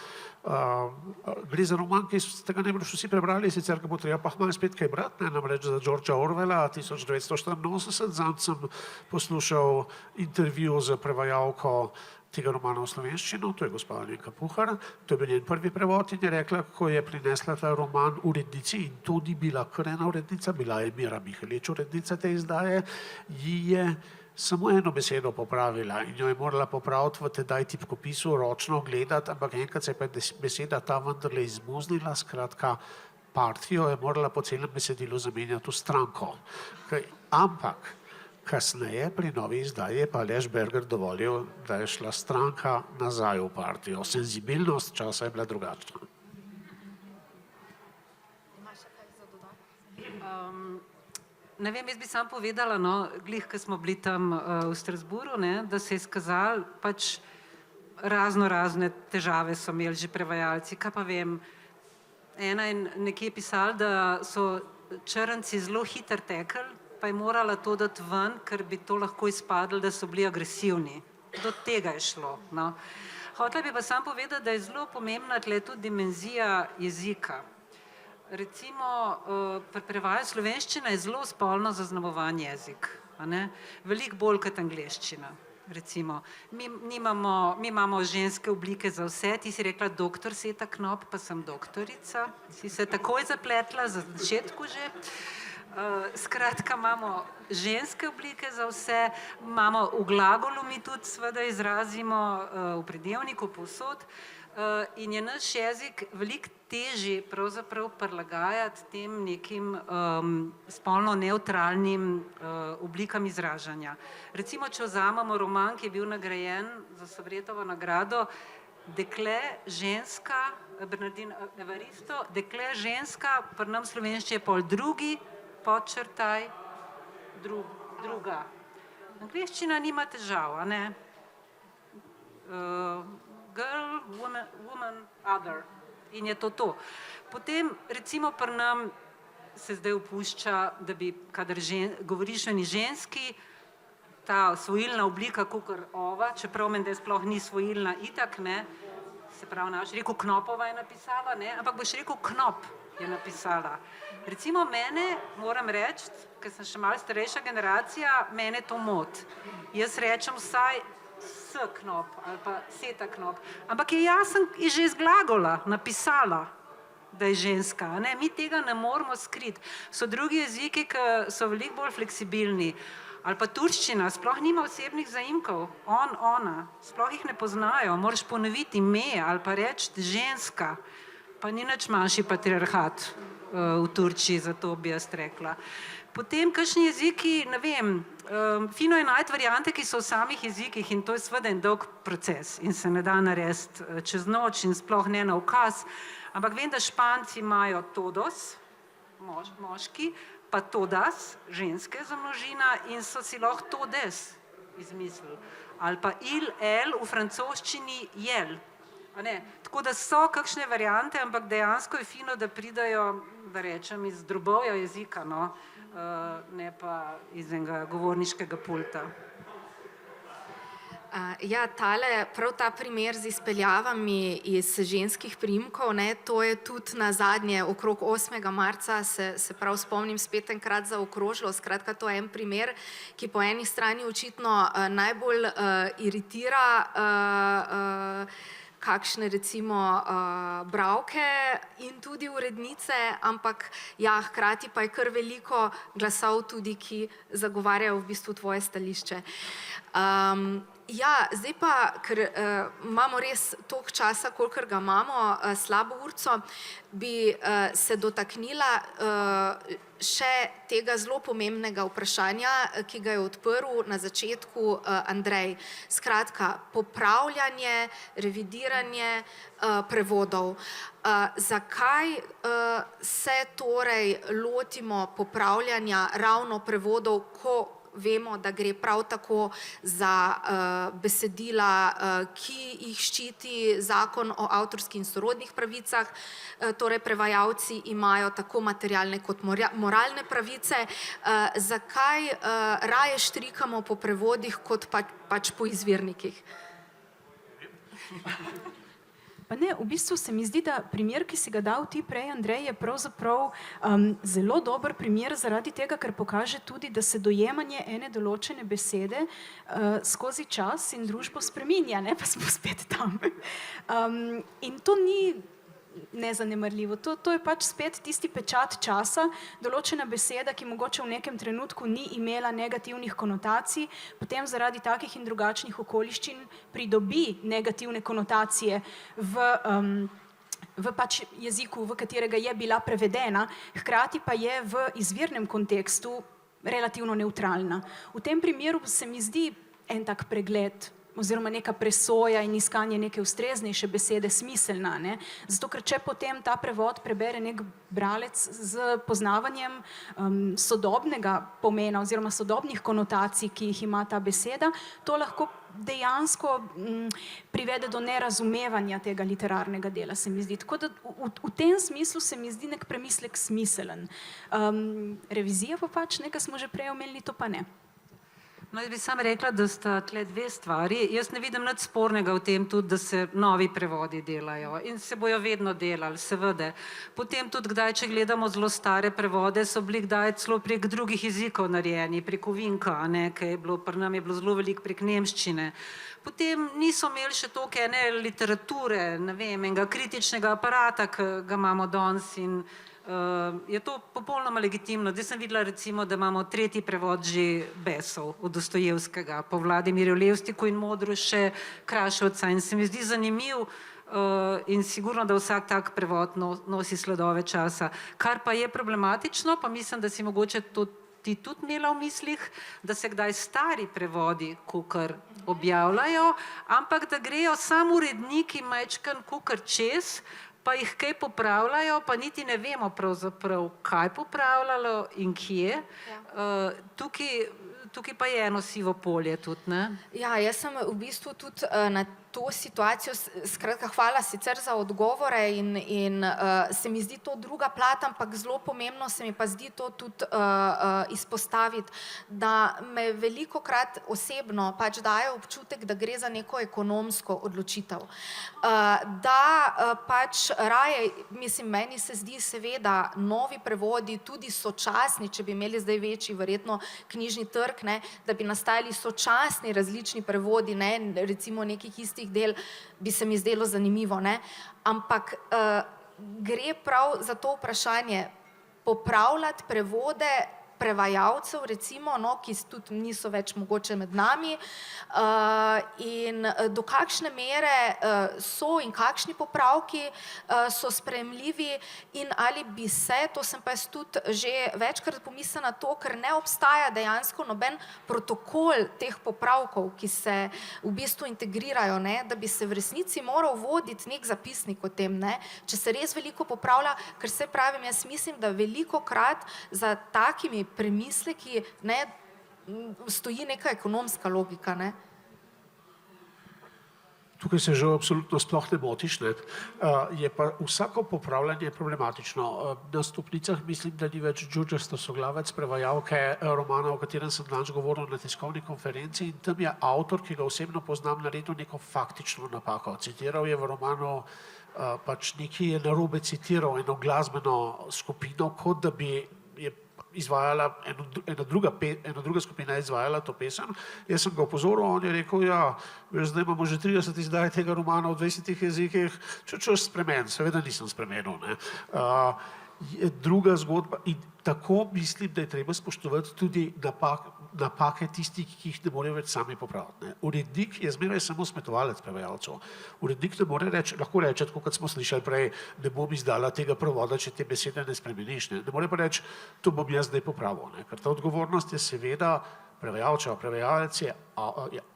gre za roman, ki ste ga najbrž vsi prebrali, sicer ga bo treba pa malo spet kaj brati, namreč za Georgea Orwella 1984, zanj sem poslušal intervju z prevajalko tega romana v slovenščino, to je gospa Alenka Puhar, to je bil njen prvi prevod in je rekla, ko je prinesla ta roman urednici, in to ni bila kar ena urednica, bila je Mira Mihelič urednica te izdaje, ji je samo eno besedo popravila in jo je morala popraviti v tedaj tipkopisu, ročno gledati, ampak enkrat se je pa beseda ta vendarle izmuznila, skratka, partijo je morala po celem besedilu zamenjati v stranko. Ampak kasneje pri novi izdaji je pa Aleš Berger dovolil, da je šla stranka nazaj v partijo. Senzibilnost časa je bila drugačna. Ne vem, jaz bi sam povedala, no, glih, ko smo bili tam v Strasbourgu, ne, da se je izkazalo, pač razne težave so imeli že prevajalci, kaj pa vem, ena je nekje pisala, da so črnci zelo hitro tekli, pa je morala to dati ven, ker bi to lahko izpadlo, da so bili agresivni. Do tega je šlo. No. Hotela bi pa sam povedati, da je zelo pomembna tle tudi dimenzija jezika. Recimo, pri prevajanju slovenščina je zelo spolno zaznamovan jezik, a ne? Veliko bolj kot angleščina. Recimo, mi imamo ženske oblike za vse, ti si rekla doktor Seta Knop, pa sem doktorica, si se takoj zapletla, za začetku že. Skratka, imamo ženske oblike za vse, imamo v glagolu mi tudi seveda izrazimo v pridevniku povsod in je naš jezik veliko težji pravzaprav prilagajati tem nekim spolno nevtralnim oblikam izražanja. Recimo, če vzamemo roman, ki je bil nagrajen za Sovretovo nagrado, Dekle, ženska, Bernardin Evaristo, Dekle, ženska, pri nam slovenščini je pol drugi, podčrtaj, druga. Angleščina nima težav, a ne? Girl, woman, other. In je to. Potem, recimo, pri nam se zdaj opušča, da bi, kadar govoriš o eni ženski, ta svojilna oblika, kakor ova, čeprav meni, da sploh ni svojilna, itak, ne, se pravi, naš rekel Knopova je napisala, ne, ampak boš rekel Knop je napisala. Recimo mene, moram reči, ker sem še malo starejša generacija, mene to moti. Jaz rečem vsaj S Knop ali pa Seta Knop, ampak jaz sem že iz glagola napisala, da je ženska. Ne? Mi tega ne moramo skriti. So drugi jeziki, ki so veliko bolj fleksibilni. Ali pa turščina, sploh nima osebnih zaimkov. On, ona, sploh jih ne poznajo. Moraš ponoviti ime ali pa reči ženska. Pa ni nič manjši patriarhat v Turčiji, zato bi jaz rekla. Potem, kakšni jeziki, ne vem, fino je najti variante, ki so v samih jezikih in to je seveda en dolg proces in se ne da narediti čez noč in sploh ne na ukaz. Ampak vem, da Španci imajo todos, moški, pa todas, ženske za množina in so si lahko todes izmislili. Ali pa il, el, v francoščini jel. Tako da so kakšne variante, ampak dejansko je fino, da pridajo, da rečem, iz drobovja jezika, no? Ne pa iz enega govorniškega pulta. Ja, prav ta primer z izpeljavami iz ženskih priimkov, ne, to je tudi na zadnje, okrog 8. marca, se prav spomnim, spet enkrat zaokrožilo. Skratka, to je en primer, ki po eni strani očitno najbolj iritira kakšne recimo bralke in tudi urednice, ampak ja, hkrati pa je kar veliko glasov tudi, ki zagovarjajo v bistvu tvoje stališče. Ja, zdaj pa, ker imamo res toliko časa, kolikor ga imamo, slabo urco, bi se dotaknila še tega zelo pomembnega vprašanja, ki ga je odprl na začetku Andrej. Skratka, popravljanje, revidiranje prevodov. Zakaj se torej lotimo popravljanja ravno prevodov, ko vemo, da gre prav tako za besedila, ki jih ščiti zakon o avtorskih in sorodnih pravicah, torej prevajalci imajo tako materialne kot moralne pravice. Zakaj raje štrikamo po prevodih kot pač po izvirnikih? Pa ne, v bistvu se mi zdi, da primer, ki si ga dal ti prej, Andrej, je pravzaprav zelo dober primer zaradi tega, ker pokaže tudi, da se dojemanje ene določene besede skozi čas in družbo spreminja, ne, pa smo spet tam. In to ni nezanemarljivo. To je pač spet tisti pečat časa, določena beseda, ki mogoče v nekem trenutku ni imela negativnih konotacij, potem zaradi takih in drugačnih okoliščin pridobi negativne konotacije v pač jeziku, v katerega je bila prevedena, hkrati pa je v izvirnem kontekstu relativno nevtralna. V tem primeru se mi zdi en tak pregled oziroma neka presoja in iskanje neke ustreznejše besede smiselna, ne? Zato, ker če potem ta prevod prebere nek bralec z poznavanjem sodobnega pomena oziroma sodobnih konotacij, ki jih ima ta beseda, to lahko dejansko privede do nerazumevanja tega literarnega dela, se mi zdi. Tako da v tem smislu se mi zdi nek premislek smiselen. Revizija pa pač, nekaj smo že prej omenili, to pa ne. No, jaz bi sam rekla, da sta tle dve stvari. Jaz ne vidim nič spornega v tem tudi, da se novi prevodi delajo in se bojo vedno delali, seveda. Potem tudi kdaj, če gledamo zelo stare prevode, so bili kdaj celo prek drugih jezikov narejeni, preko Vinka, ne, ki je bilo, pri nam je bilo zelo veliko prek nemščine. Potem niso imeli še toliko ene literature, ne vem, enega kritičnega aparata, ki ga imamo danes in je to popolnoma legitimno. Zdaj sem videla recimo, da imamo tretji prevod že Besov od Dostojevskega po Vladimirju Levstiku in Modru še Krašovca in se mi zdi zanimiv in sigurno, da vsak tak prevod nosi sledove časa. Kar pa je problematično, pa mislim, da si mogoče to ti tudi imela v mislih, da se kdaj stari prevodi kukar objavljajo, ampak da grejo samo uredniki majčkan kukar čez, pa jih kaj popravljajo, pa niti ne vemo pravzaprav, kaj popravljalo in kje. Tukaj pa je eno sivo polje tudi, ne? Ja, jaz sem v bistvu tudi na to situacijo, skratka, hvala sicer za odgovore in se mi zdi to druga plat, ampak zelo pomembno se mi pa zdi to tudi izpostaviti, da me velikokrat osebno pač daje občutek, da gre za neko ekonomsko odločitev. Da pač raje, mislim, meni se zdi seveda novi prevodi, tudi sočasni, če bi imeli zdaj večji verjetno knjižni trg, ne, da bi nastajali sočasni različni prevodi, ne, recimo nekih istih del, bi se mi zdelo zanimivo, ne? Ampak gre prav za to vprašanje popravljati prevode prevajalcev, recimo, no, ki tudi niso več mogoče med nami, in do kakšne mere so in kakšni popravki so sprejemljivi in ali bi se, to sem pa jaz tudi že večkrat pomislila na to, ker ne obstaja dejansko noben protokol teh popravkov, ki se v bistvu integrirajo, ne, da bi se v resnici moral voditi nek zapisnik o tem, ne, če se res veliko popravlja, ker se pravim, jaz mislim, da velikokrat za takimi premisleki, ne, stoji neka ekonomska logika, ne. Tukaj se že absolutno sploh ne motiš, ne. Je pa vsako popravljanje problematično. Na stopnicah mislim, da ni več Đurđesto Soglavec, prevajalke romana, o katerem sem danes govoril na tiskovni konferenci, in tam je avtor, ki ga osebno poznam, naredil neko faktično napako. Citiral je v romanu pač nekaj je narobe citiral eno glasbeno skupino, kot da bi je izvajala, ena druga skupina je izvajala to pesem. Jaz sem ga opozoril, on je rekel, ja, veš, zdaj imamo že 30 izdaj tega romana v 20 jezikih, če spremen, seveda nisem spremenil, ne. Druga zgodba in tako mislim, da je treba spoštovati tudi napake tistih, ki jih ne morejo več sami popraviti, ne. Urednik je zmeraj samo smetovalec prevajalcev. Urednik ne more reči, lahko reče, tako kot smo slišali prej, ne bom izdala tega prevoda, če te besede ne spremeniš, ne. Ne more pa reči, to bom jaz zdaj popravil, ne. Ker ta odgovornost je seveda prevajalčeva, prevajalec je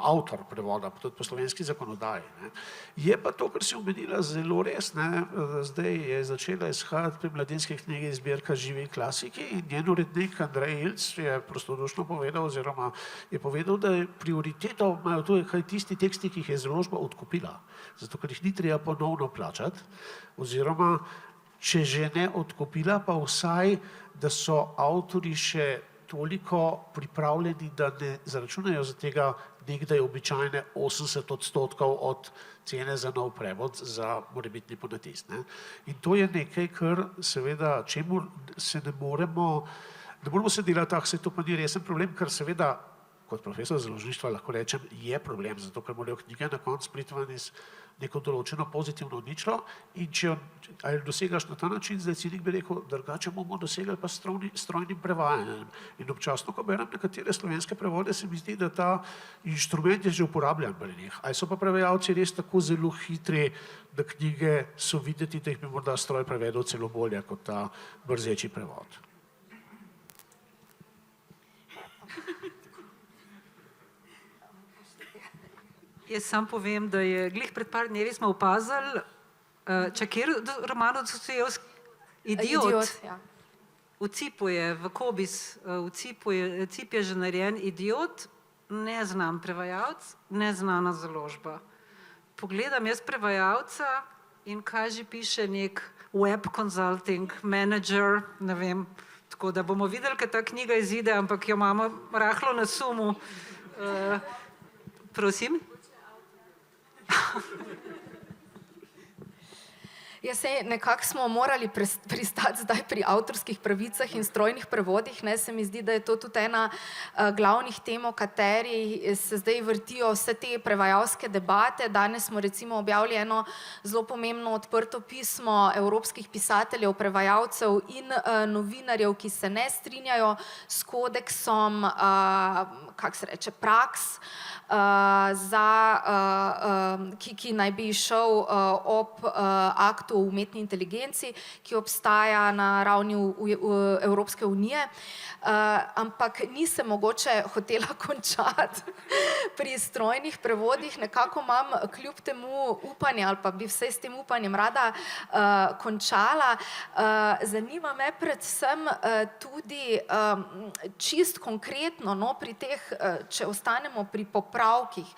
avtor prevoda, tudi po slovenski zakonodaji. Ne. Je pa to, kar si omenila, zelo res. Ne. Zdaj je začela izhajati pri Mladinski knjigi zbirka Živi klasiki in njen urednik Andrej Ilc je prostodušno povedal, oziroma je povedal, da je prioriteto imajo to, kaj tisti teksti, ki jih je založba odkupila, zato ker jih ni treba ponovno plačati, oziroma če že ne odkupila, pa vsaj, da so avtorji še toliko pripravljeni, da ne zaračunajo za tega nekdaj običajne 80% od cene za nov prevod, za morebitni ponatis. Ne. In to je nekaj, kar seveda, čemu se ne moremo se delati, se to pa ni resen problem, ker seveda, kot profesor založništva lahko rečem, je problem, zato ker morajo knjige na koncu priti ven iz neko določeno pozitivno ničlo in če ali dosegaš na ta način, zdaj cinik bi rekel, drugače bomo dosegali pa strojnim prevajanjem. In občasno, ko berem nekatere slovenske prevode, se mi zdi, da ta inštrument je že uporabljan pri njih. Ali so pa prevajalci res tako zelo hitri, da knjige so videti, da jih bi morda stroj prevedel celo bolje kot ta brzeči prevod. Jaz sam povem, da je glih pred par dnevi smo opazili, kjer roman od Dostojevskega, Idiot. Ja. V Cipu je, v Kobis, v Cip je že narejen Idiot, neznan prevajalec, neznana založba. Pogledam jaz prevajalca in kaj že piše nek web consulting manager, ne vem, tako da bomo videli, kaj ta knjiga izide, ampak jo imamo rahlo na sumu. Prosim? Ja, sej nekako smo morali pristati zdaj pri avtorskih pravicah in strojnih prevodih. Ne, se mi zdi, da je to tudi ena glavnih tem, o kateri se zdaj vrtijo vse te prevajalske debate. Danes smo recimo objavili eno zelo pomembno odprto pismo evropskih pisateljev, prevajalcev in novinarjev, ki se ne strinjajo s kodeksom, kako se reče, praks, ki naj bi šel ob aktu o umetni inteligenci, ki obstaja na ravni Evropske unije, ampak nisem mogoče hotela končati pri strojnih prevodih, nekako imam kljub temu upanje, ali pa bi vsaj s tem upanjem rada končala. Zanima me predvsem tudi čist konkretno, no, pri teh, če ostanemo pri popravkih,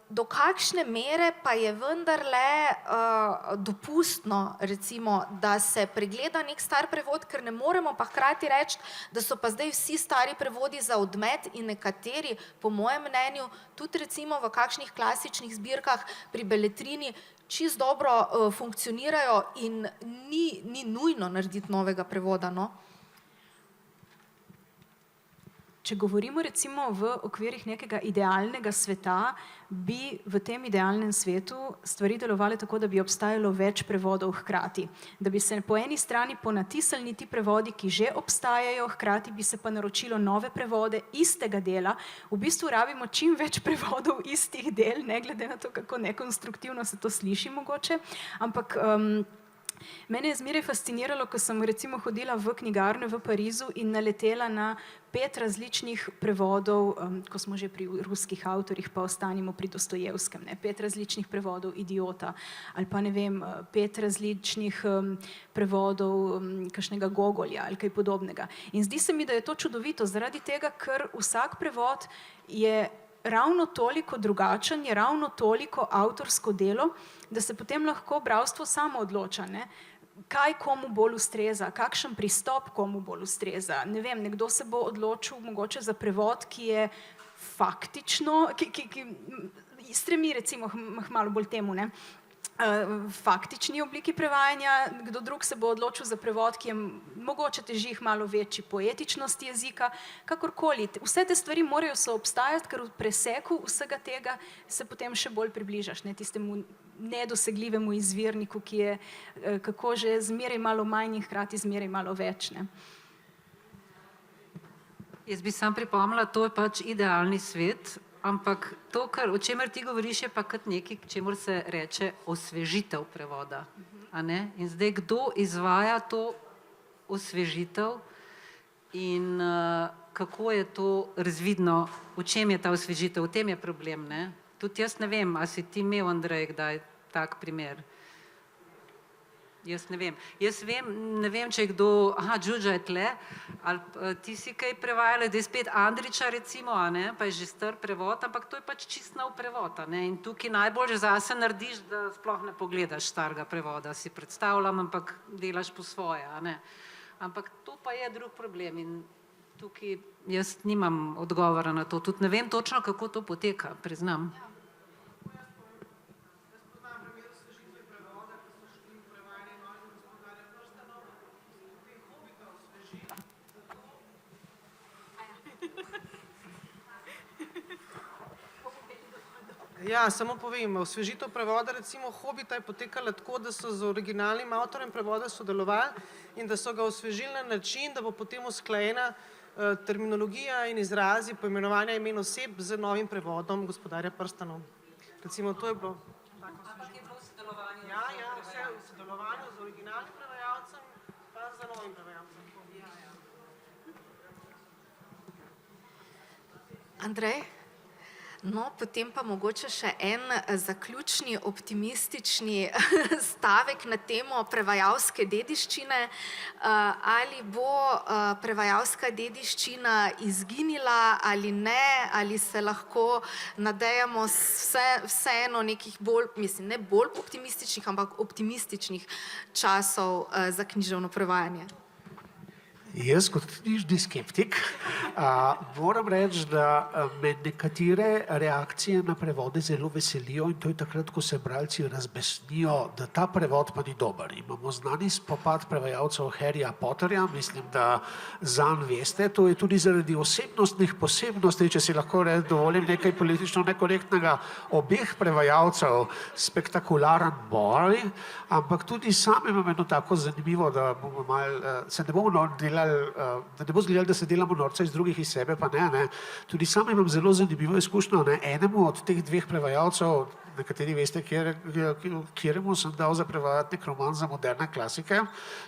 do kakšne mere pa je vendarle dopustno, recimo, da se pregleda nek star prevod, ker ne moremo pa hkrati reči, da so pa zdaj vsi stari prevodi za odmet in nekateri, po mojem mnenju, tudi recimo v kakšnih klasičnih zbirkah pri beletrini čisto dobro funkcionirajo in ni nujno narediti novega prevoda, no? Če govorimo recimo v okvirih nekega idealnega sveta, bi v tem idealnem svetu stvari delovale tako, da bi obstajalo več prevodov hkrati. Da bi se po eni strani ponatisnili ti prevodi, ki že obstajajo, hkrati bi se pa naročilo nove prevode istega dela. V bistvu rabimo čim več prevodov istih del, ne glede na to, kako nekonstruktivno se to sliši mogoče, ampak mene je zmeraj fasciniralo, ko sem recimo hodila v knjigarne v Parizu in naletela na 5 različnih prevodov, ko smo že pri ruskih avtorjih, pa ostanimo pri Dostojevskem, ne, 5 različnih prevodov Idiota, ali pa ne vem, 5 različnih prevodov kakšnega Gogolja ali kaj podobnega. In zdi se mi, da je to čudovito, zaradi tega, ker vsak prevod je ravno toliko drugačen, je ravno toliko avtorsko delo, da se potem lahko bralstvo samo odloča, ne? Kaj komu bolj ustreza, kakšen pristop komu bolj ustreza. Ne vem, nekdo se bo odločil mogoče za prevod, ki je faktično, ki stremi recimo malo bolj temu, ne? Faktični obliki prevajanja, kdo drug se bo odločil za prevod, ki je mogoče teži malo večji poetičnosti jezika, kakorkoli. Vse te stvari morajo soobstajati, ker v preseku vsega tega se potem še bolj približaš, ne, tistemu nedosegljivemu izvirniku, ki je kako že zmeraj malo manj in hkrati zmeraj malo več, ne. Jaz bi sam pripomnila, to je pač idealni svet, ampak to, o čemer ti govoriš, je pa kot nekaj, čemur se reče osvežitev prevoda. A ne? In zdaj, kdo izvaja to osvežitev in kako je to razvidno, v čem je ta osvežitev, v tem je problem, ne? Tudi jaz ne vem, a si ti imel, Andrej, kdaj tak primer? Jaz ne vem. Ne vem, če je kdo, Đuđa je tle, ali ti si kaj prevajala, da je spet Andriča recimo, a ne, pa je že star prevod, ampak to je pač čist nov prevod, a ne, in tukaj najbolj zase narediš, da sploh ne pogledaš starega prevoda, si predstavljam, ampak delaš po svoje, a ne. Ampak to pa je drug problem in tukaj jaz nimam odgovora na to, tudi ne vem točno, kako to poteka, priznam. Ja, samo povem, osvežitev prevoda recimo Hobita je potekala tako, da so z originalnim avtorjem prevoda sodelovali in da so ga osvežili na način, da bo potem usklajena terminologija in izrazi poimenovanja imen oseb z novim prevodom Gospodarja prstanov. Recimo to je bilo. Ampak je bilo sodelovanje. Ja, vse v sodelovanju z originalnim prevajalcem pa z novim prevajalcem. Andrej? No, potem pa mogoče še en zaključni optimistični stavek na temo prevajalske dediščine. Ali bo prevajalska dediščina izginila ali ne, ali se lahko nadejamo vseeno nekih bolj, mislim, ne bolj optimističnih, ampak optimističnih časov za književno prevajanje? Jaz kot knjižni skeptik moram reči, da me nekatere reakcije na prevode zelo veselijo in to je takrat, ko se bralci razbesnijo, da ta prevod pa ni dober. Imamo znani spopad prevajalcev Harryja Potterja, mislim, da zanj veste, to je tudi zaradi osebnostnih posebnosti, če si lahko dovolim nekaj politično nekorektnega, obeh prevajalcev spektakularen boj, ampak tudi sami imam eno tako zanimivo, da bomo malo, se ne bomo delali, da ne bo izgledalo, da se delamo norca iz drugih iz sebe, pa ne. Tudi sam imam zelo zanimivo izkušnjo. Enemu od teh dveh prevajalcev, nekateri veste, kjeremu sem dal za prevajati nek roman za moderne klasike,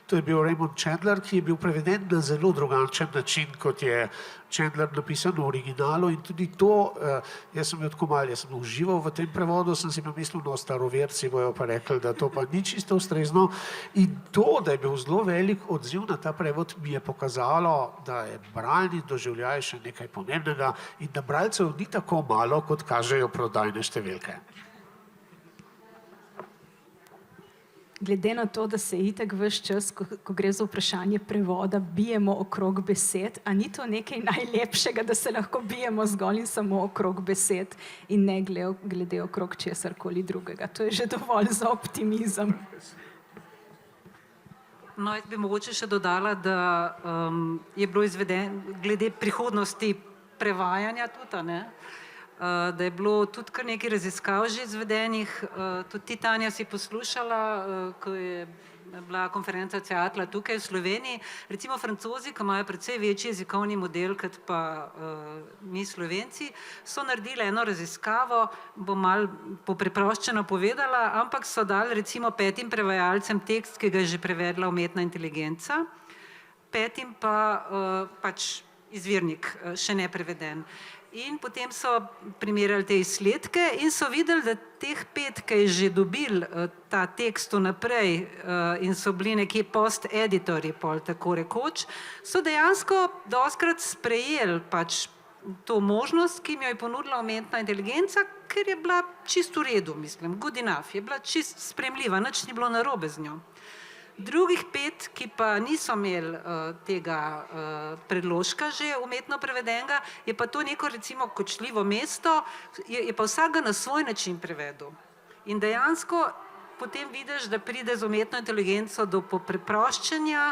to je bil Raymond Chandler, ki je bil preveden na zelo drugačen način, kot je Chandler napisan v originalu in tudi to, jaz sem užival v tem prevodu, sem si pa mislil, no, staroverci bojo pa rekli, da to pa ni čisto ustrezno in to, da je bil zelo velik odziv na ta prevod, mi je pokazalo, da je bralni doživljaj še nekaj pomembnega in da bralcev ni tako malo, kot kažejo prodajne številke. Glede na to, da se itak ves čas, ko gre za vprašanje prevoda, bijemo okrog besed, a ni to nekaj najlepšega, da se lahko bijemo zgolj in samo okrog besed in ne glede okrog česarkoli drugega. To je že dovolj za optimizem. No, jaz bi mogoče še dodala, da je bilo glede prihodnosti prevajanja tudi, ne? Da je bilo tudi kar nekaj raziskav že izvedenih, tudi ti, Tanja, si poslušala, ko je bila konferenca Ceatla tukaj v Sloveniji. Recimo Francozi, ki imajo precej večji jezikovni model, kot pa mi Slovenci, so naredili eno raziskavo, bom malo popreproščeno povedala, ampak so dali recimo 5 prevajalcem tekst, ki ga je že prevedla umetna inteligenca, 5 pa pač izvirnik, še ne preveden. In potem so primerjali te izsledke in so videli, da teh 5, ki je že dobil ta tekst vnaprej in so bili nekje post-editorji, tako rekoč, so dejansko dostikrat sprejeli pač to možnost, ki mi jo je ponudila umetna inteligenca, ker je bila čisto v redu, mislim, good enough, je bila čisto sprejemljiva, nič ni bilo narobe z njo. Drugih 5, ki pa niso imeli tega predložka že umetno prevedenega, je pa to neko recimo kočljivo mesto, je pa vsak ga na svoj način prevedel. In dejansko potem vidiš, da pride z umetno inteligenco do popreproščanja,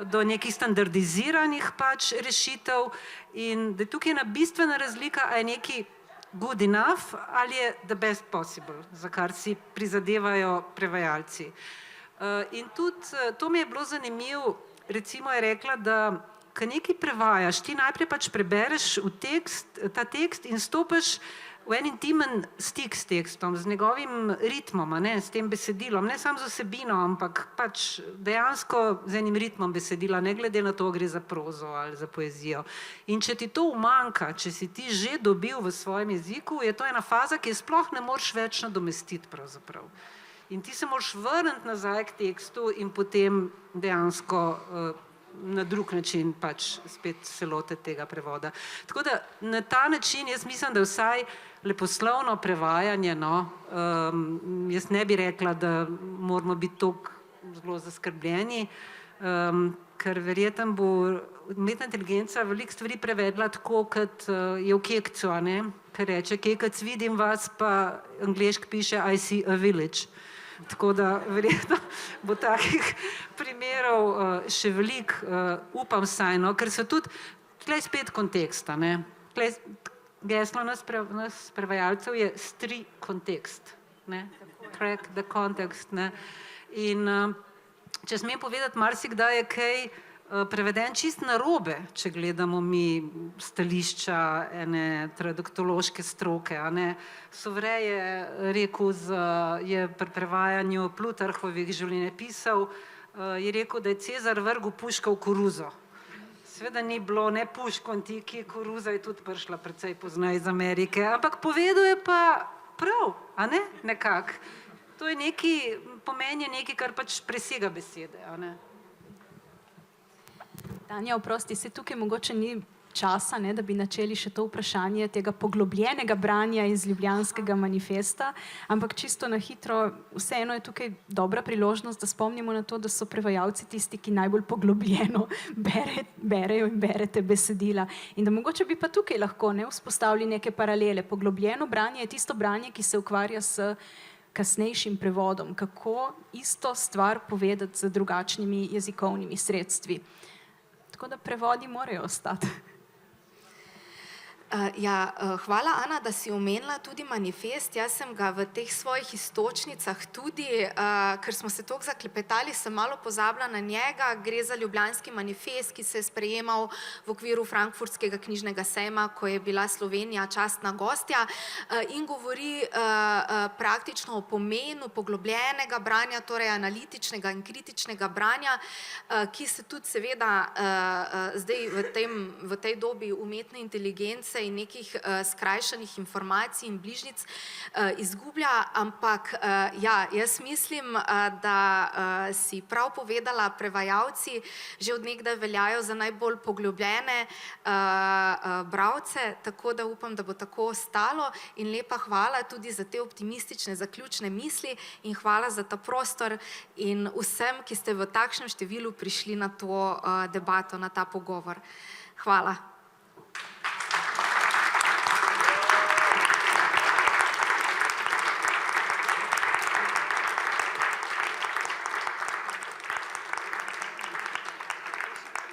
do nekih standardiziranih pač rešitev in da je tukaj ena bistvena razlika, a je neki good enough ali je the best possible, za kar si prizadevajo prevajalci. In tudi to mi je bilo zanimivo, recimo je rekla, da ko nekaj prevajaš, ti najprej pač prebereš ta tekst in stopiš v en intimen stik s tekstom, z njegovim ritmom, a ne, s tem besedilom, ne samo z vsebino, ampak pač dejansko z enim ritmom besedila, ne glede na to, gre za prozo ali za poezijo. In če ti to umanjka, če si ti že dobil v svojem jeziku, je to ena faza, ki je sploh ne moreš več nadomestiti pravzaprav. In ti se moraš vrniti nazaj k tekstu in potem dejansko na drug način pač spet se lotiti tega prevoda. Tako da na ta način jaz mislim, da vsaj leposlovno prevajanje, no, jaz ne bi rekla, da moramo biti toliko zelo zaskrbljeni, ker verjetno bo umetna inteligenca veliko stvari prevedla tako, kot je v Kekcu, a ne, ker reče, Kekac, vidim vas, pa angleški piše I see a village. Tako da verjetno bo takih primerov še veliko, upam vsaj, no, ker so tudi, tlej spet konteksta, ne, tlej geslo nas prevajalcev je stri kontekst, ne, crack the context, ne, in če smem povedati, marsikdaj je kaj preveden čist narobe, če gledamo mi stališča ene traduktološke stroke, a ne. Sovre je rekel, je pri prevajanju Plutarhovih življenjepisov, je rekel, da je Cezar vrgel puško v koruzo. Seveda ni bilo ne puško antiki, koruza je tudi prišla precej pozneje iz Amerike, ampak povedal je pa prav, a ne, nekako. To je nekaj, pomen je nekaj, kar pač presega besede, a ne. Tanja, oprosti, se tukaj mogoče ni časa, ne, da bi načeli še to vprašanje tega poglobljenega branja iz Ljubljanskega manifesta, ampak čisto na hitro, vseeno je tukaj dobra priložnost, da spomnimo na to, da so prevajalci tisti, ki najbolj poglobljeno berejo in berete besedila. In da mogoče bi pa tukaj lahko, ne, vzpostavili neke paralele. Poglobljeno branje je tisto branje, ki se ukvarja s kasnejšim prevodom, kako isto stvar povedati z drugačnimi jezikovnimi sredstvi. Tako da prevodi morajo ostati. Hvala, Ana, da si omenila tudi manifest. Jaz sem ga v teh svojih iztočnicah tudi, ker smo se toliko zaklepetali, sem malo pozabila na njega. Gre za Ljubljanski manifest, ki se je sprejemal v okviru Frankfurtskega knjižnega sejma, ko je bila Slovenija častna gostja, in govori praktično o pomenu poglobljenega branja, torej analitičnega in kritičnega branja, ki se tudi seveda zdaj v tej dobi umetne inteligence in nekih skrajšanih informacij in bližnjic izgublja, ampak jaz mislim, da si prav povedala, prevajalci že od nekdaj veljajo za najbolj poglobljene bralce, tako da upam, da bo tako ostalo, in lepa hvala tudi za te optimistične zaključne misli in hvala za ta prostor in vsem, ki ste v takšnem številu prišli na to debato, na ta pogovor. Hvala.